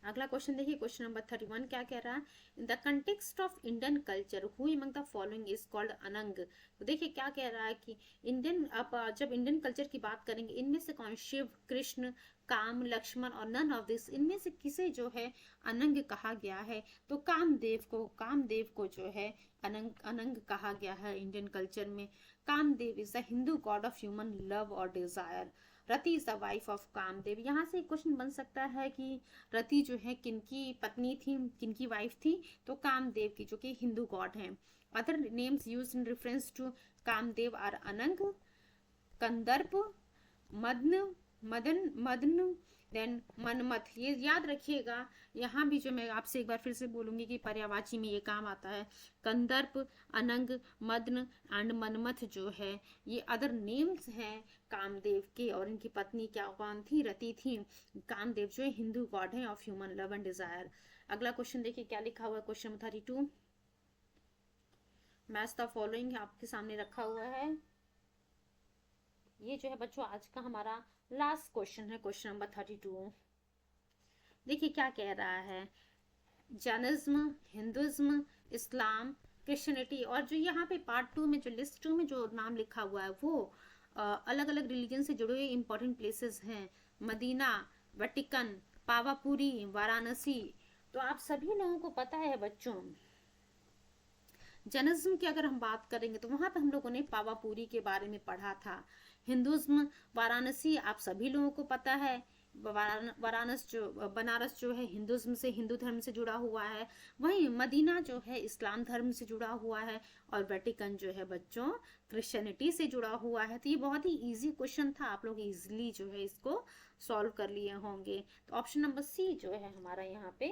अगला क्वेश्चन देखिए, क्वेश्चन नंबर 31 क्या कह रहा है। In the context of Indian culture who among the following is called अनंग। तो देखिए क्या कह रहा है कि इंडियन, अब जब इंडियन कल्चर की बात करेंगे, इनमें से कौन, शिव, कृष्ण, काम, लक्ष्मण और नन ऑफ दिस, इनमें से किसे जो है अनंग कहा गया है? तो कामदेव को जो है अनंग अनंग कहा गया है इंडियन कल्चर में। Kamadeva is the Hindu god of human love और desire. Rati is the wife of Kamadeva. यहाँ से क्वेश्चन बन सकता है कि रति जो है किनकी पत्नी थी, किनकी वाइफ थी? तो कामदेव की, जो कि हिंदू गॉड हैं। Other names use in reference to Kamadeva are Ananga, Kandarpa, Madana Madana Madana then Manmatha. ये याद रखिएगा। यहाँ भी जो मैं आपसे एक बार फिर से बोलूंगी कि पर्यायवाची में ये काम आता है। कंदर्प, अनंग, मदन एंड मनमथ जो है ये अदर नेम्स हैं कामदेव के, और इनकी पत्नी क्या कौन थी? रति थी। कामदेव जो है हिंदू गॉड है of human love and desire. अगला क्वेश्चन देखिए क्या लिखा हुआ है, क्वेश्चन 32। मैच द फॉलोइंग आपके सामने रखा हुआ है। ये जो है बच्चों आज का हमारा लास्ट क्वेश्चन है, क्वेश्चन नंबर 32। देखिए क्या कह रहा है। जैनिज्म, हिंदुज्म, इस्लाम, क्रिश्चियनिटी, और जो यहाँ पे पार्ट 2 में, जो लिस्ट 2 में जो नाम लिखा हुआ है वो अलग अलग रिलीजन से जुड़े हुए इंपॉर्टेंट प्लेसेस हैं। Medina, Vatican, Pawapuri, Varanasi. तो आप सभी लोगों को पता है बच्चों, जैनिज्म की अगर हम बात करेंगे तो वहां पे हम लोगों ने पावापुरी के बारे में पढ़ा था। हिंदुज्म, वाराणसी आप सभी लोगों को पता है। बनारस जो है हिंदुज्म से, हिंदू धर्म से जुड़ा हुआ है। वहीं मदीना जो है इस्लाम धर्म से जुड़ा हुआ है, और वेटिकन जो है बच्चों क्रिश्चियनिटी से जुड़ा हुआ है। तो ये बहुत ही इजी क्वेश्चन था, आप लोग इजिली जो है इसको सॉल्व कर लिए होंगे। तो ऑप्शन नंबर सी जो है हमारा यहाँ पे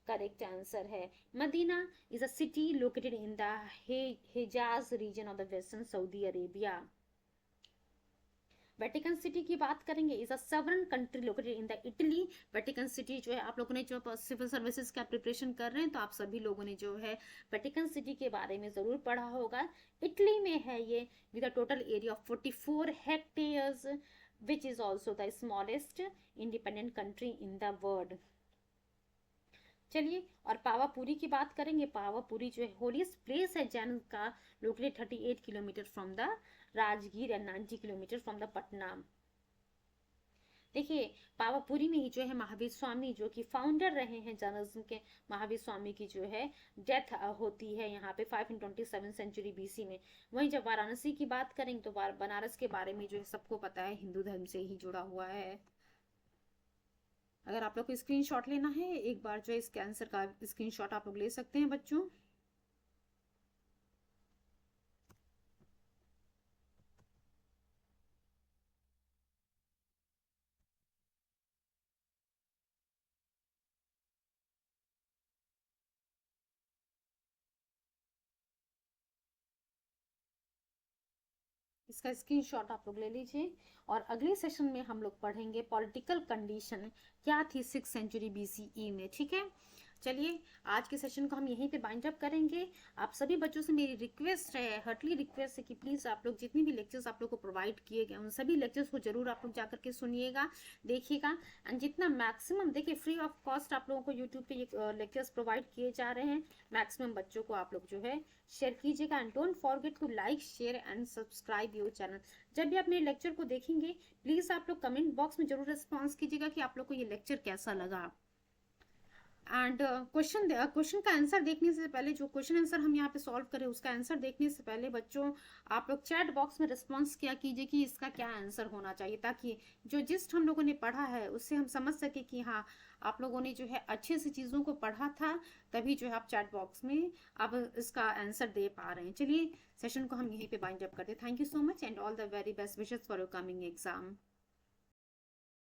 करेक्ट आंसर है। Medina is a city located in the Hejaz region of the western Saudi Arabia. Vatican city की बात करेंगे, is a sovereign country located in the Italy. Vatican city जो है, आप लोगों ने जो सिविल सर्विसेज का प्रिपरेशन कर रहे हैं तो आप सभी लोगों ने जो है वेटिकन सिटी के बारे में जरूर पढ़ा होगा। इटली में है ये, with a total area of 44 hectares, which is also the smallest independent country in the world. चलिए, और पावापुरी की बात करेंगे। पावापुरी जो है होलीस्ट प्लेस है जैन का, located 38 kilometre from the Rajgir and 90 kilometre from the Patna. देखिए पावापुरी में ही जो है महावीर स्वामी, जो कि फाउंडर रहे हैं जैनिज्म के, महावीर स्वामी की जो है डेथ होती है यहाँ पे 527 सेंचुरी बीसी में। वहीं जब वाराणसी की बात करेंगे तो बनारस के बारे में जो है सबको पता है, हिंदू धर्म से ही जुड़ा हुआ है। अगर आप लोग को स्क्रीनशॉट लेना है, एक बार जो है इसके आंसर का स्क्रीनशॉट आप लोग ले सकते हैं बच्चों। इसका स्क्रीनशॉट आप लोग ले लीजिए। और अगले सेशन में हम लोग पढ़ेंगे पॉलिटिकल कंडीशन क्या थी 6 सेंचुरी बीसीई में। ठीक है, चलिए आज के सेशन को हम यहीं पे बाइंड अप करेंगे। आप सभी बच्चों से मेरी रिक्वेस्ट है, हर्टली रिक्वेस्ट है कि प्लीज़ आप लोग जितनी भी लेक्चर्स आप लोग को प्रोवाइड किए गए उन सभी लेक्चर्स को जरूर आप लोग जाकर के सुनिएगा, देखिएगा। एंड जितना मैक्सिमम देखिए फ्री ऑफ कॉस्ट आप लोगों को यूट्यूब पे ये लेक्चर्स प्रोवाइड किए जा रहे हैं, मैक्सिमम बच्चों को आप लोग जो है शेयर कीजिएगा। And don't forget to like share and subscribe your channel. जब भी आप मेरे लेक्चर को देखेंगे प्लीज़ आप लोग कमेंट बॉक्स में जरूर रिस्पॉन्स कीजिएगा कि आप लोग को ये लेक्चर कैसा लगा। एंड क्वेश्चन का आंसर देखने से पहले, जो क्वेश्चन आंसर हम यहाँ पे सॉल्व करें उसका आंसर देखने से पहले बच्चों आप लोग चैट बॉक्स में रिस्पॉन्स किया कीजिए कि इसका क्या आंसर होना चाहिए, ताकि जो जिस्ट हम लोगों ने पढ़ा है उससे हम समझ सके कि हाँ आप लोगों ने जो है अच्छे से चीज़ों को पढ़ा था, तभी जो है आप चैट बॉक्स में अब इसका आंसर दे पा रहे हैं। चलिए सेशन को हम यहीं पे बाइंड अप करते हैं। Thank you so much and all the very best wishes for your coming exam.